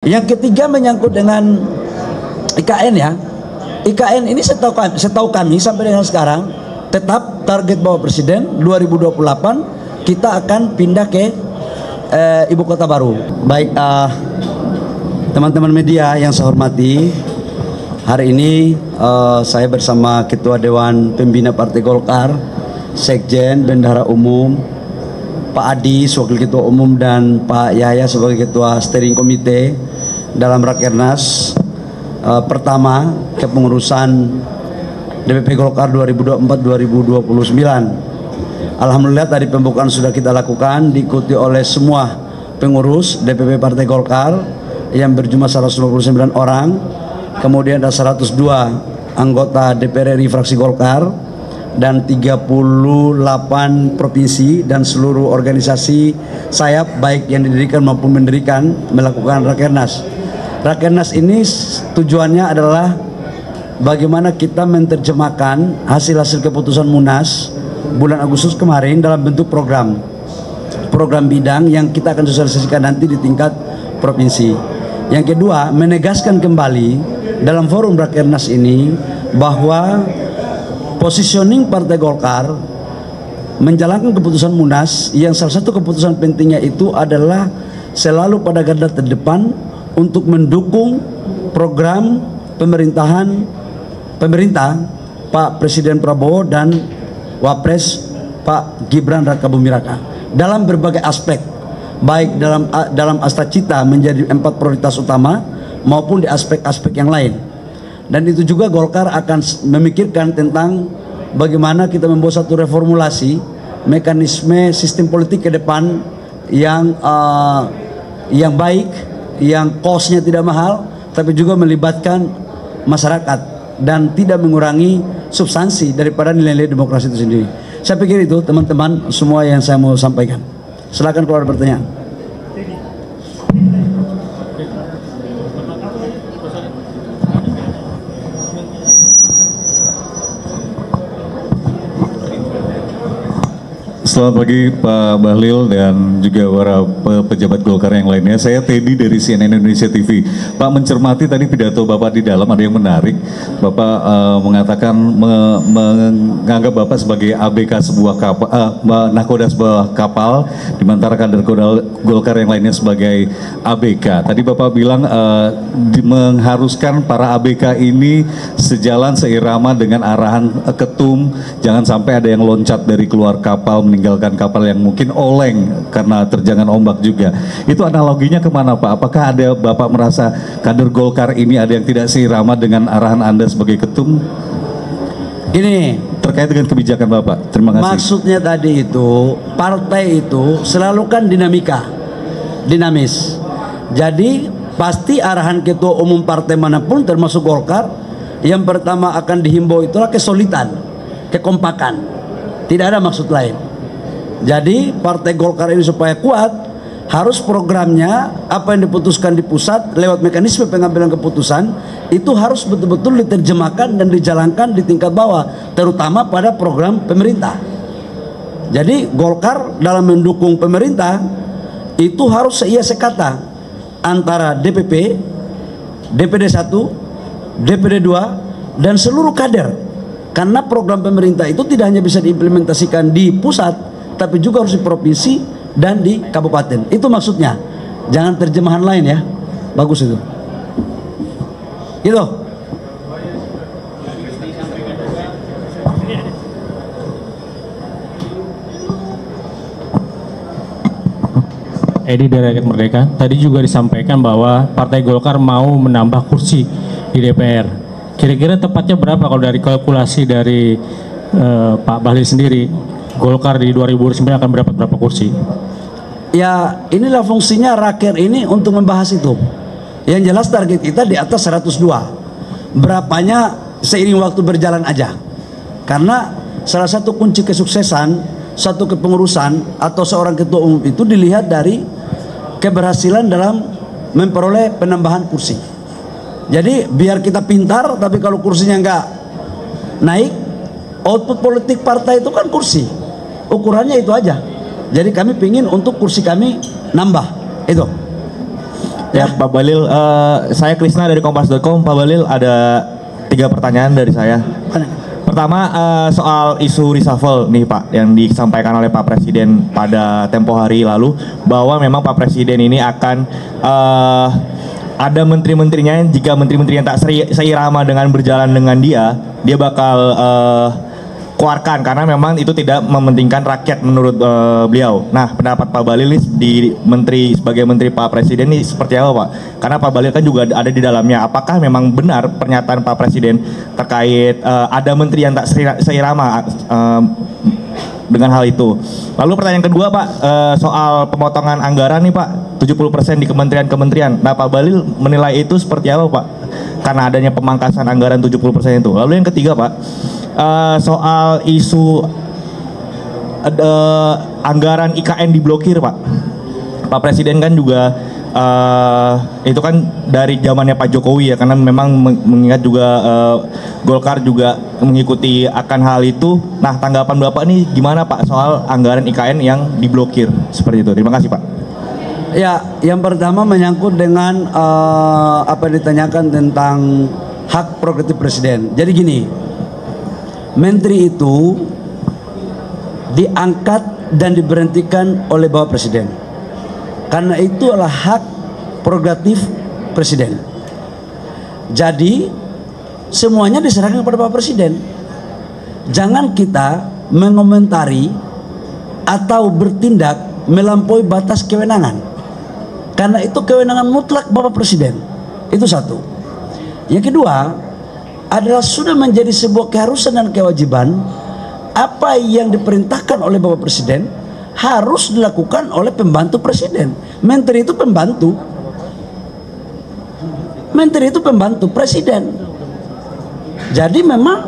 Yang ketiga menyangkut dengan IKN ya. IKN ini setahu kami sampai dengan sekarang tetap target Bapak Presiden 2028 kita akan pindah ke ibu kota baru. Baik, teman-teman media yang saya hormati, hari ini saya bersama Ketua Dewan Pembina Partai Golkar, Sekjen, Bendahara Umum, Pak Adi sebagai Ketua Umum dan Pak Yahya sebagai Ketua Steering Komite dalam Rakernas pertama kepengurusan DPP Golkar 2024-2029. Alhamdulillah tadi pembukaan sudah kita lakukan, diikuti oleh semua pengurus DPP Partai Golkar yang berjumlah 129 orang, kemudian ada 102 anggota DPR RI fraksi Golkar dan 38 provinsi dan seluruh organisasi sayap baik yang didirikan maupun mendirikan melakukan Rakernas. Rakernas ini tujuannya adalah bagaimana kita menerjemahkan hasil-hasil keputusan Munas bulan Agustus kemarin dalam bentuk program bidang yang kita akan sosialisasikan nanti di tingkat provinsi. Yang kedua, menegaskan kembali dalam forum Rakernas ini bahwa positioning Partai Golkar menjalankan keputusan Munas yang salah satu keputusan pentingnya itu adalah selalu pada garda terdepan untuk mendukung program pemerintah Pak Presiden Prabowo dan Wapres Pak Gibran Rakabuming Raka dalam berbagai aspek, baik dalam Astacita menjadi 4 prioritas utama maupun di aspek-aspek yang lain. Dan itu juga Golkar akan memikirkan tentang bagaimana kita membuat satu reformulasi mekanisme sistem politik ke depan yang baik, yang cost-nya tidak mahal, tapi juga melibatkan masyarakat dan tidak mengurangi substansi daripada nilai-nilai demokrasi itu sendiri. Saya pikir itu teman-teman semua yang saya mau sampaikan. Silakan kalau ada pertanyaan. Selamat pagi Pak Bahlil dan juga para pejabat Golkar yang lainnya. Saya Teddy dari CNN Indonesia TV. Pak, mencermati tadi pidato Bapak di dalam ada yang menarik. Bapak mengatakan menganggap Bapak sebagai ABK sebuah kapal, nahkoda sebuah kapal, di antara kader Golkar yang lainnya sebagai ABK. Tadi Bapak bilang mengharuskan para ABK ini sejalan seirama dengan arahan ketum, jangan sampai ada yang loncat dari keluar kapal meninggalkan kapal yang mungkin oleng karena terjangan ombak juga. Itu analoginya kemana Pak? Apakah ada Bapak merasa kader Golkar ini ada yang tidak seirama dengan arahan Anda sebagai ketum? Ini terkait dengan kebijakan Bapak. Terima kasih. Maksudnya tadi itu partai itu selalu kan dinamis. Jadi pasti arahan ketua umum partai manapun termasuk Golkar yang pertama akan dihimbau itulah kesolidan, kekompakan. Tidak ada maksud lain. Jadi partai Golkar ini supaya kuat harus programnya apa yang diputuskan di pusat lewat mekanisme pengambilan keputusan itu harus betul-betul diterjemahkan dan dijalankan di tingkat bawah, terutama pada program pemerintah. Jadi Golkar dalam mendukung pemerintah itu harus seia sekata antara DPP, DPD 1, DPD 2 dan seluruh kader. Karena program pemerintah itu tidak hanya bisa diimplementasikan di pusat, tapi juga harus di provinsi dan di kabupaten. Itu maksudnya. Jangan terjemahan lain ya. Bagus itu. Gitu. Edi dari Rakyat Merdeka. Tadi juga disampaikan bahwa Partai Golkar mau menambah kursi di DPR. Kira-kira tepatnya berapa kalau dari kalkulasi dari Pak Bahlil sendiri? Golkar di 2009 akan berapa kursi? Ya inilah fungsinya Raker ini untuk membahas itu. Yang jelas target kita di atas 102. Berapanya seiring waktu berjalan aja. Karena salah satu kunci kesuksesan satu kepengurusan atau seorang ketua umum itu dilihat dari keberhasilan dalam memperoleh penambahan kursi. Jadi biar kita pintar, tapi kalau kursinya nggak naik, output politik partai itu kan kursi. Ukurannya itu aja. Jadi kami pingin untuk kursi kami nambah. Itu. Ya, Pak Bahlil, saya Krisna dari Kompas.com. Pak Bahlil, ada 3 pertanyaan dari saya. Pertama, soal isu reshuffle nih Pak, yang disampaikan oleh Pak Presiden pada tempo hari lalu, bahwa memang Pak Presiden ini akan ada menteri-menterinya, jika menteri-menteri yang tak seirama dengan berjalan dengan dia bakal keluarkan, karena memang itu tidak mementingkan rakyat menurut beliau. Nah, pendapat Pak Bahlil sebagai menteri Pak Presiden ini seperti apa Pak? Karena Pak Bahlil kan juga ada di dalamnya. Apakah memang benar pernyataan Pak Presiden terkait ada menteri yang tak seirama dengan hal itu? Lalu pertanyaan kedua Pak, soal pemotongan anggaran nih Pak, 70% di kementerian-kementerian. Nah, Pak Bahlil menilai itu seperti apa Pak? Karena adanya pemangkasan anggaran 70% itu. Lalu yang ketiga Pak, soal isu anggaran IKN diblokir Pak. Pak Presiden kan juga itu kan dari zamannya Pak Jokowi ya, karena memang mengingat juga Golkar juga mengikuti akan hal itu. Nah, tanggapan Bapak nih gimana Pak soal anggaran IKN yang diblokir seperti itu? Terima kasih Pak. Ya, yang pertama menyangkut dengan apa yang ditanyakan tentang hak prerogatif presiden. Jadi gini, menteri itu diangkat dan diberhentikan oleh Bapak Presiden, karena itu adalah hak prerogatif presiden. Jadi semuanya diserahkan kepada Bapak Presiden. Jangan kita mengomentari atau bertindak melampaui batas kewenangan, karena itu kewenangan mutlak Bapak Presiden. Itu satu. Yang kedua adalah sudah menjadi sebuah keharusan dan kewajiban, apa yang diperintahkan oleh Bapak Presiden harus dilakukan oleh pembantu Presiden. Menteri itu pembantu. Menteri itu pembantu Presiden. Jadi memang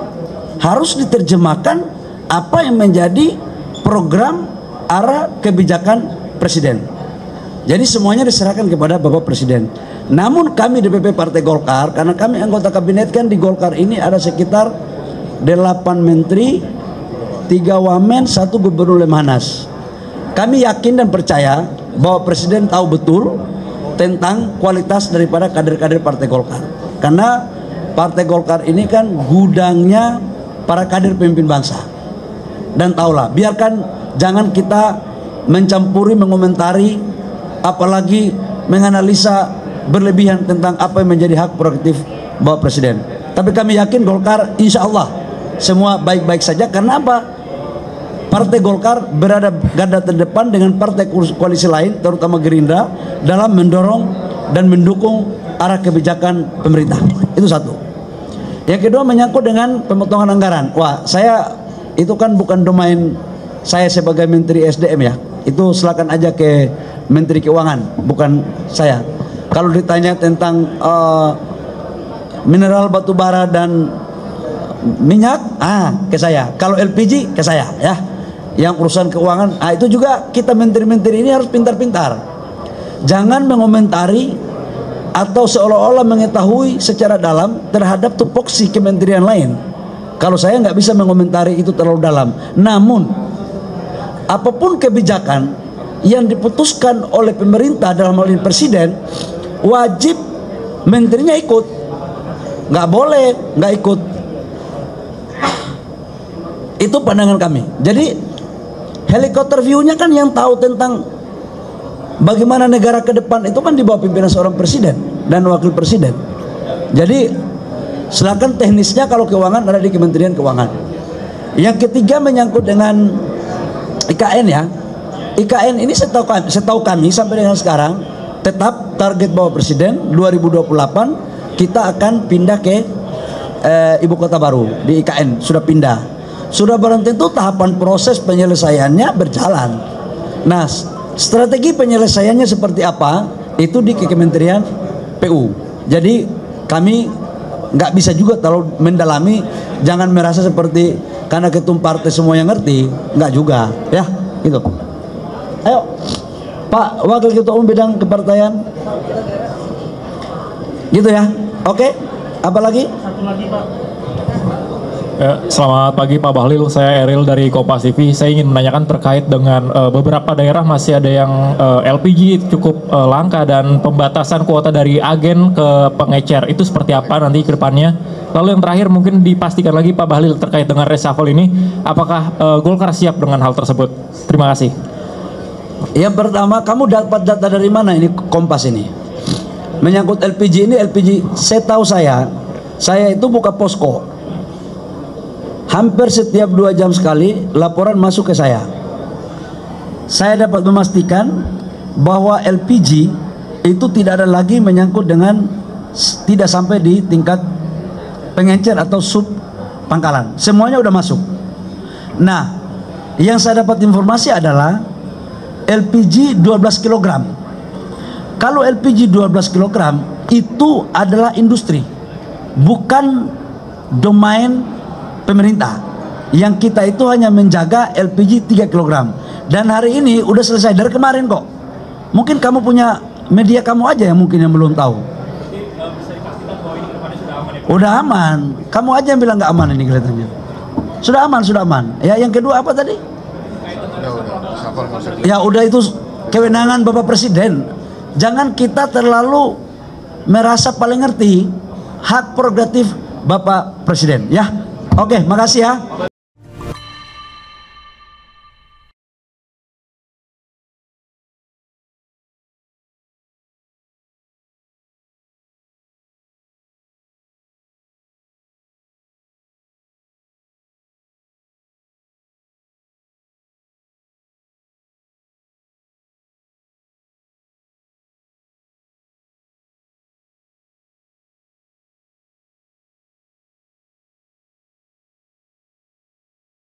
harus diterjemahkan apa yang menjadi program arah kebijakan Presiden. Jadi semuanya diserahkan kepada Bapak Presiden. Namun kami DPP Partai Golkar, karena kami anggota kabinet, kan di Golkar ini ada sekitar 8 menteri, 3 wamen, 1 gubernur Lemhanas. Kami yakin dan percaya bahwa Presiden tahu betul tentang kualitas daripada kader-kader Partai Golkar. Karena Partai Golkar ini kan gudangnya para kader pemimpin bangsa. Dan tahulah, biarkan, jangan kita mencampuri, mengomentari, apalagi menganalisa berlebihan tentang apa yang menjadi hak prerogatif Bapak Presiden. Tapi kami yakin Golkar insya Allah semua baik-baik saja. Karena apa? Partai Golkar berada garda terdepan dengan partai koalisi lain, terutama Gerindra, dalam mendorong dan mendukung arah kebijakan pemerintah. Itu satu. Yang kedua menyangkut dengan pemotongan anggaran. Wah, saya itu kan bukan domain saya sebagai Menteri SDM ya. Itu silakan aja ke Menteri Keuangan, bukan saya. Kalau ditanya tentang mineral batu bara dan minyak, ke saya. Kalau LPG ke saya ya. Yang urusan keuangan, itu juga kita menteri-menteri ini harus pintar-pintar. Jangan mengomentari atau seolah-olah mengetahui secara dalam terhadap tupoksi kementerian lain. Kalau saya nggak bisa mengomentari itu terlalu dalam. Namun apapun kebijakan yang diputuskan oleh pemerintah dalam hal ini Presiden, wajib menterinya ikut, nggak boleh nggak ikut. Itu pandangan kami. Jadi helikopter view-nya kan yang tahu tentang bagaimana negara ke depan itu kan di bawah pimpinan seorang presiden dan wakil presiden. Jadi silakan teknisnya kalau keuangan ada di Kementerian Keuangan. Yang ketiga menyangkut dengan IKN ya. IKN ini setahu kami sampai dengan sekarang tetap target Bapak Presiden 2028 kita akan pindah ke ibu kota baru di IKN, sudah pindah. Sudah barang tentu tahapan proses penyelesaiannya berjalan. Nah, strategi penyelesaiannya seperti apa itu di Kementerian PU. Jadi kami nggak bisa juga terlalu mendalami. Jangan merasa seperti karena ketum partai semua yang ngerti, nggak juga ya gitu. Ayo Pak Wakil Ketua Umum Bidang Kepartaian gitu ya. Oke, apa lagi? Satu lagi Pak. Selamat pagi Pak Bahlil, saya Eril dari Kompas TV. Saya ingin menanyakan terkait dengan beberapa daerah masih ada yang LPG cukup langka dan pembatasan kuota dari agen ke pengecer. Itu seperti apa nanti ke depannya? Lalu yang terakhir mungkin dipastikan lagi Pak Bahlil terkait dengan reshuffle ini, apakah Golkar siap dengan hal tersebut? Terima kasih. Yang pertama, kamu dapat data dari mana ini Kompas ini? Menyangkut LPG ini, LPG setahu saya itu buka posko. Hampir setiap 2 jam sekali laporan masuk ke saya. Saya dapat memastikan bahwa LPG itu tidak ada lagi menyangkut dengan, tidak sampai di tingkat pengencer atau sub pangkalan. Semuanya udah masuk. Nah, yang saya dapat informasi adalah LPG 12 kg. Kalau LPG 12 kg itu adalah industri, bukan domain pemerintah. Yang kita itu hanya menjaga LPG 3 kg. Dan hari ini udah selesai dari kemarin kok. Mungkin kamu punya media kamu aja yang mungkin yang belum tahu. Udah aman. Kamu aja yang bilang nggak aman ini kelihatannya. Sudah aman, sudah aman. Ya, yang kedua apa tadi? Ya udah, itu kewenangan Bapak Presiden. Jangan kita terlalu merasa paling ngerti hak prerogatif Bapak Presiden, ya. Oke, makasih ya.